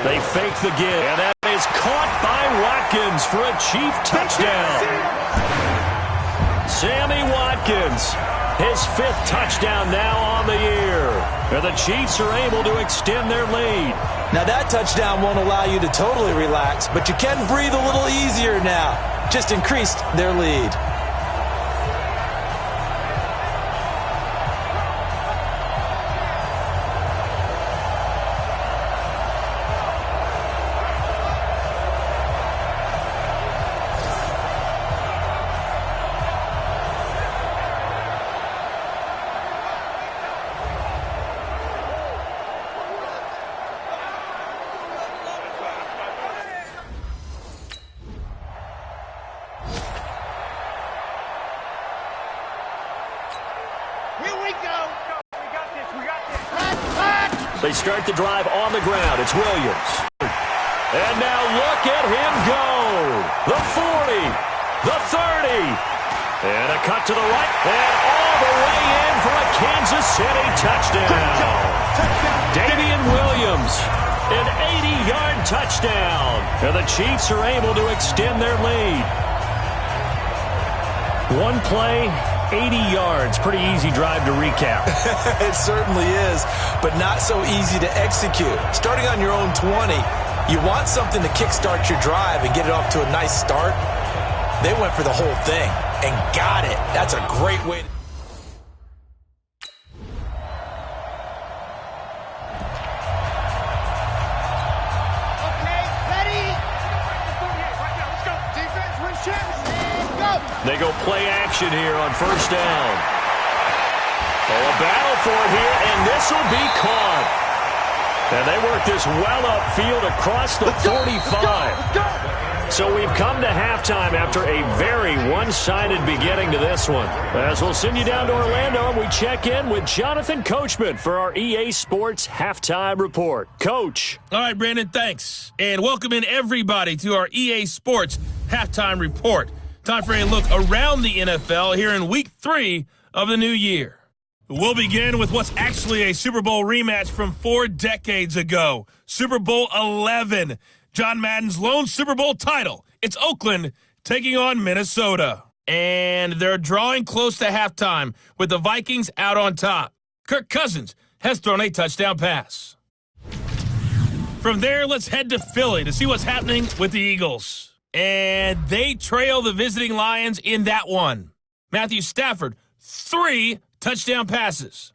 They fake the give, and that is caught by Watkins for a Chief touchdown. Sammy Watkins, his 5th touchdown now on the year. And the Chiefs are able to extend their lead. Now that touchdown won't allow you to totally relax, but you can breathe a little easier now. Just increased their lead. They start the drive on the ground. It's Williams. And now look at him go. The 40, the 30, and a cut to the right, and all the way in for a Kansas City touchdown. Damian Williams, an 80-yard touchdown. And the Chiefs are able to extend their lead. One play, 80 yards. Pretty easy drive to recap. It certainly is, but not so easy to execute. Starting on your own 20, you want something to kickstart your drive and get it off to a nice start. They went for the whole thing and got it. That's a great way to... They go play action here on first down. Oh, a battle for it here, and this will be caught. And they work this well upfield across the 45. So we've come to halftime after a very one-sided beginning to this one. As we'll send you down to Orlando, and we check in with Jonathan Coachman for our EA Sports Halftime Report. Coach. All right, Brandon, thanks. And welcome in everybody to our EA Sports Halftime Report. Time for a look around the NFL here in Week 3 of the new year. We'll begin with what's actually a Super Bowl rematch from 4 decades ago. Super Bowl 11, John Madden's lone Super Bowl title. It's Oakland taking on Minnesota. And they're drawing close to halftime with the Vikings out on top. Kirk Cousins has thrown a touchdown pass. From there, let's head to Philly to see what's happening with the Eagles. And they trail the visiting Lions in that one. Matthew Stafford, 3 touchdown passes.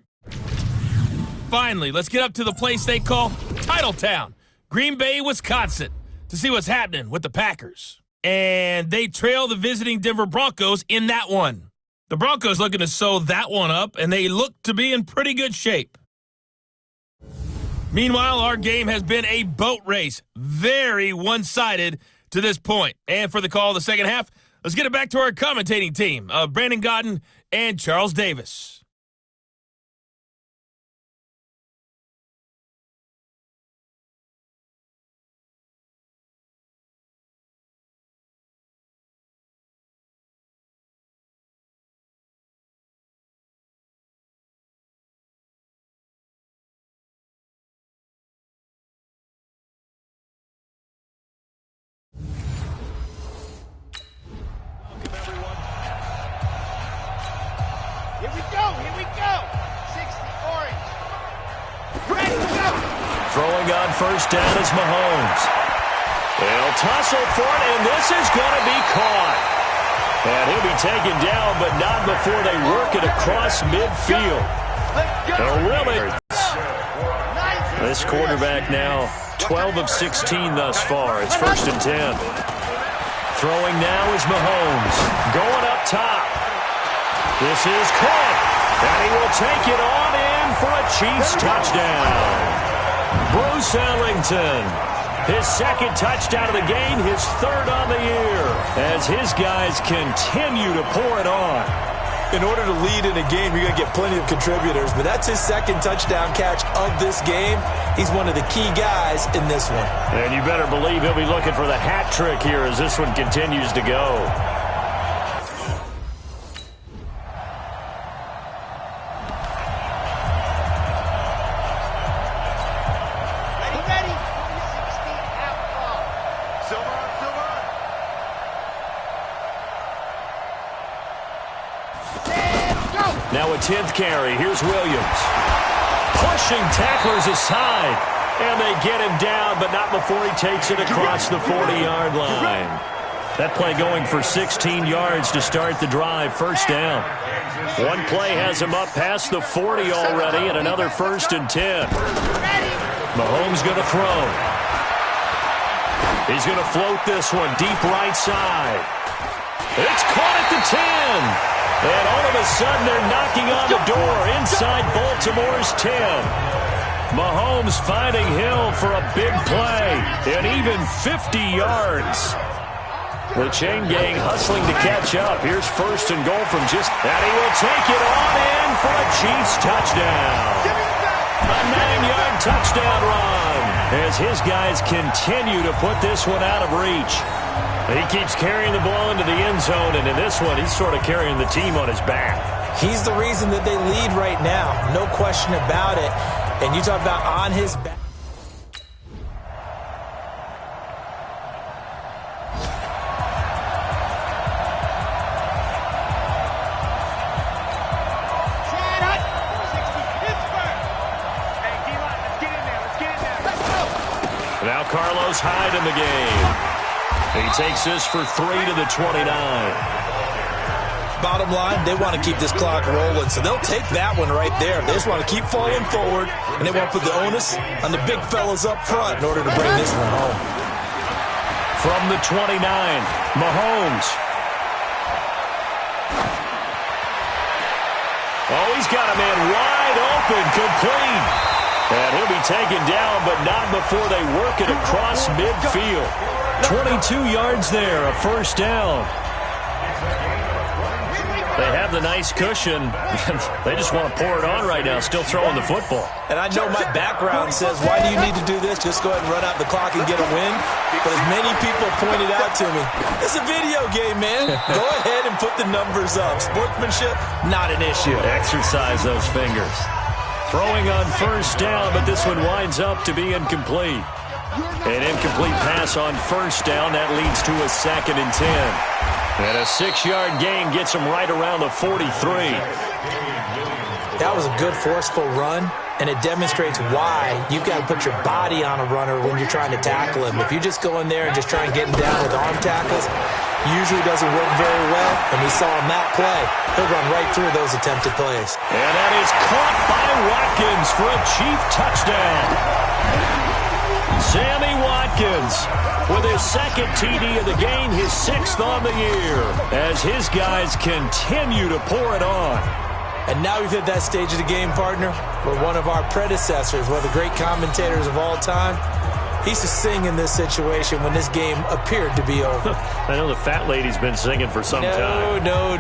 Finally, let's get up to the place they call Titletown, Green Bay, Wisconsin, to see what's happening with the Packers. And they trail the visiting Denver Broncos in that one. The Broncos looking to sew that one up, and they look to be in pretty good shape. Meanwhile, our game has been a boat race, very one-sided to this point. And for the call of the second half, let's get it back to our commentating team of Brandon Godden and Charles Davis. Here we go. 60, orange. Ready, go. Throwing on first down is Mahome. They'll tussle for it, and this is going to be caught. And he'll be taken down, but not before they work it across midfield. This quarterback now 12 of 16 thus far. It's 1st and 10. Throwing now is Mahome. Going up top. This is caught, and he will take it on in for a Chiefs touchdown. Bruce Ellington, his 2nd touchdown of the game, his 3rd on the year, as his guys continue to pour it on. In order to lead in a game, you're going to get plenty of contributors, but that's his 2nd touchdown catch of this game. He's one of the key guys in this one. And you better believe he'll be looking for the hat trick here as this one continues to go. Now a 10th carry. Here's Williams. Pushing tacklers aside. And they get him down, but not before he takes it across the 40-yard line. That play going for 16 yards to start the drive. First down. One play has him up past the 40 already, and another 1st and 10. Mahomes going to throw. He's going to float this one deep right side. It's caught at the 10. And all of a sudden, they're knocking on the door inside Baltimore's 10. Mahomes finding Hill for a big play, and even 50 yards. The chain gang hustling to catch up. Here's 1st and goal from just, and he will take it on in for a Chiefs touchdown. A 9-yard touchdown run as his guys continue to put this one out of reach. He keeps carrying the ball into the end zone, and in this one, he's sort of carrying the team on his back. He's the reason that they lead right now. No question about it. And you talk about on his back. Now Carlos Hyde in the game. He takes this for 3 to the 29. Bottom line, they want to keep this clock rolling, so they'll take that one right there. They just want to keep falling forward, and they want to put the onus on the big fellas up front in order to bring this one home. From the 29, Mahomes. Oh, he's got a man wide open, complete. And he'll be taken down, but not before they work it across midfield. 22 yards there, a 1st down. They have the nice cushion. They just want to pour it on right now, still throwing the football. And I know my background says, why do you need to do this? Just go ahead and run out the clock and get a win. But as many people pointed out to me, it's a video game, man. Go ahead and put the numbers up. Sportsmanship, not an issue. Exercise those fingers. Throwing on 1st down, but this one winds up to be incomplete. An incomplete pass on 1st down. That leads to a 2nd and 10. And a 6-yard gain gets him right around the 43. That was a good forceful run, and it demonstrates why you've got to put your body on a runner when you're trying to tackle him. If you just go in there and just try and get him down with arm tackles, usually doesn't work very well, and we saw on that play, he'll run right through those attempted plays. And that is caught by Watkins for a Chief touchdown. Sammy Watkins with his 2nd TD of the game, his 6th on the year, as his guys continue to pour it on. And now we've hit that stage of the game, partner, where one of our predecessors, one of the great commentators of all time, he used to sing in this situation when this game appeared to be over. I know the fat lady's been singing for some time. No,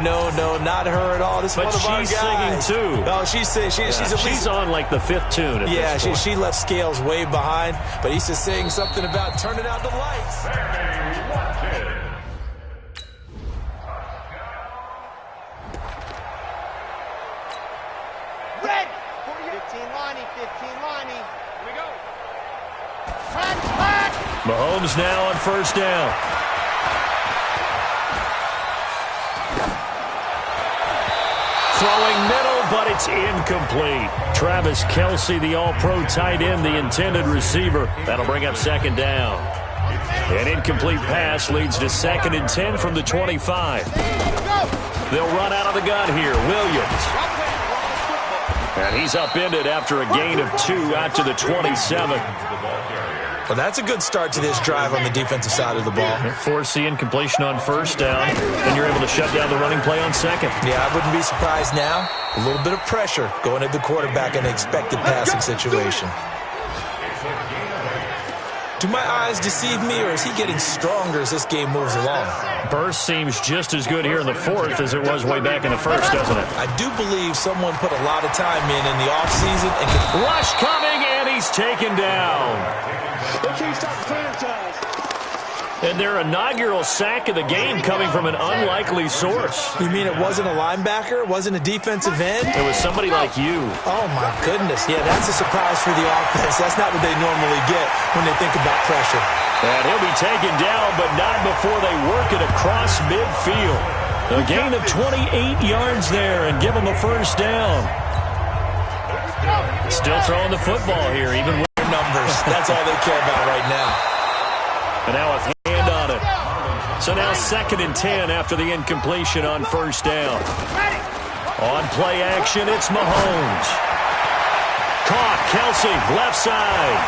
not her at all. This is one of our guys. But she's singing too. Oh, she's on like the 5th tune. Yeah, she left Scales way behind, but he used to sing something about turning out the lights. Red. 15 Lonnie. Here we go. Mahomes now on 1st down. Throwing middle, but it's incomplete. Travis Kelce, the all-pro tight end, the intended receiver. That'll bring up 2nd down. An incomplete pass leads to 2nd and 10 from the 25. They'll run out of the gun here. Williams. And he's upended after a gain of 2 out to the 27. Well, that's a good start to this drive on the defensive side of the ball. Force the incompletion on 1st down, and you're able to shut down the running play on 2nd. Yeah, I wouldn't be surprised now. A little bit of pressure going at the quarterback in an expected passing situation. Do my eyes deceive me, or is he getting stronger as this game moves along? Burst seems just as good here in the 4th as it was way back in the 1st, doesn't it? I do believe someone put a lot of time in the offseason. And rush coming, and he's taken down. And their inaugural sack of the game coming from an unlikely source. You mean it wasn't a linebacker? It wasn't a defensive end? It was somebody like you. Oh, my goodness. Yeah, that's a surprise for the offense. That's not what they normally get when they think about pressure. And he'll be taken down, but not before they work it across midfield. A gain of 28 yards there and give them a first down. Still throwing the football here, even with their numbers. That's all they care about right now. And now a hand on it. So now 2nd and 10 after the incompletion on first down. On play action, it's Mahomes. Caught, Kelsey, left side.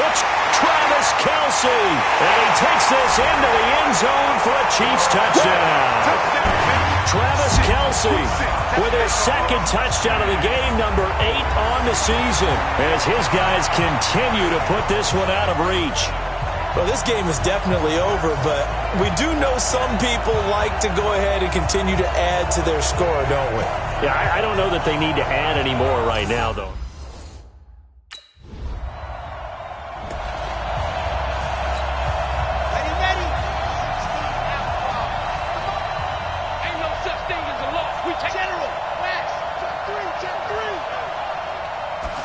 Looks Travis Kelsey. And he takes this into the end zone for a Chiefs touchdown. Travis Kelsey with his 2nd touchdown of the game, number 8 on the season, as his guys continue to put this one out of reach. Well, this game is definitely over, but we do know some people like to go ahead and continue to add to their score, don't we? Yeah, I don't know that they need to add any more right now, though. Ready. Ain't no such thing as a loss. We take General. West. Check 3.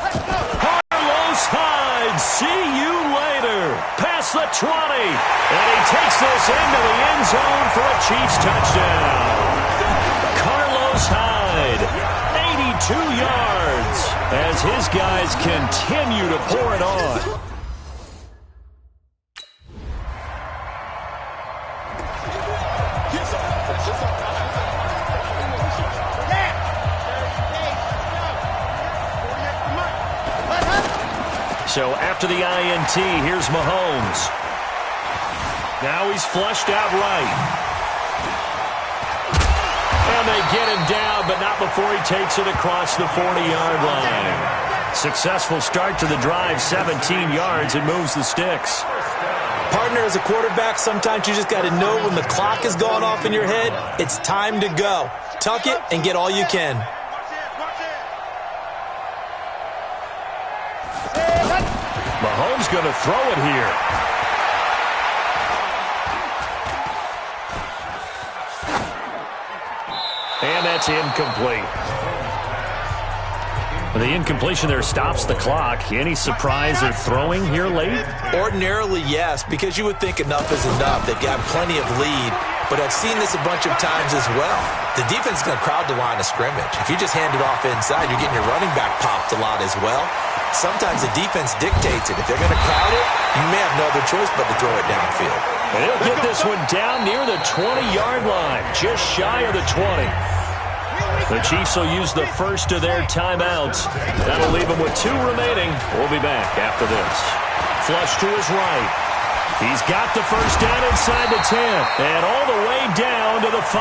Let's go. Carlos Hyde, see you later. Past the 20. And he takes this into the end zone for a Chiefs touchdown. Carlos Hyde, 82 yards, as his guys continue to pour it on. So after the INT, here's Mahomes. Now he's flushed out right. And they get him down, but not before he takes it across the 40-yard line. Successful start to the drive, 17 yards, and moves the sticks. Partner, as a quarterback, sometimes you just got to know when the clock has gone off in your head, it's time to go. Tuck it and get all you can. Mahomes going to throw it here. And that's incomplete. The incompletion there stops the clock. Any surprise they're throwing here late? Ordinarily, yes, because you would think enough is enough. They've got plenty of lead, but I've seen this a bunch of times as well. The defense is going to crowd the line of scrimmage. If you just hand it off inside, you're getting your running back popped a lot as well. Sometimes the defense dictates it. If they're going to crowd it, you may have no other choice but to throw it downfield. And he'll get this one down near the 20-yard line, just shy of the 20. The Chiefs will use the first of their timeouts. That'll leave them with 2 remaining. We'll be back after this. Flush to his right. He's got the first down inside the 10. And all the way down to the 5.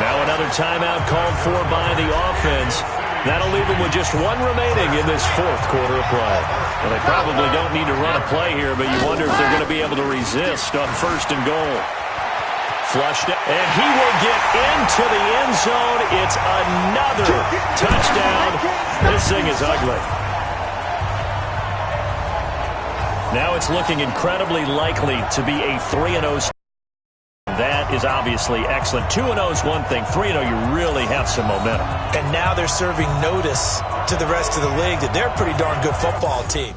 Now another timeout called for by the offense. That'll leave them with just 1 remaining in this 4th quarter of play. Well, they probably don't need to run a play here, but you wonder if they're going to be able to resist on 1st and goal. Flushed, and he will get into the end zone. It's another touchdown. This thing is ugly. Now it's looking incredibly likely to be a 3-0. That is obviously excellent. 2-0 is one thing. 3-0, you really have some momentum. And now they're serving notice to the rest of the league that they're a pretty darn good football team.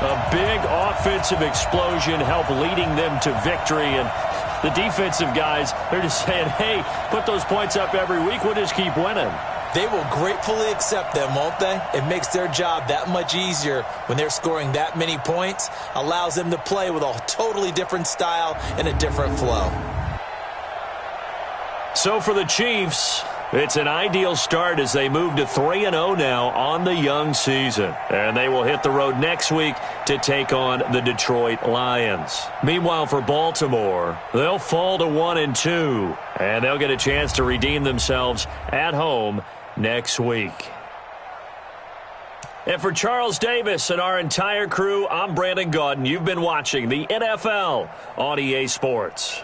A big offensive explosion helped leading them to victory. And the defensive guys, they're just saying, hey, put those points up every week. We'll just keep winning. They will gratefully accept them, won't they? It makes their job that much easier when they're scoring that many points. Allows them to play with a totally different style and a different flow. So for the Chiefs, it's an ideal start as they move to 3-0 now on the young season. And they will hit the road next week to take on the Detroit Lions. Meanwhile, for Baltimore, they'll fall to 1-2. And they'll get a chance to redeem themselves at home next week. And for Charles Davis and our entire crew, I'm Brandon Gaudin. You've been watching the NFL on EA Sports.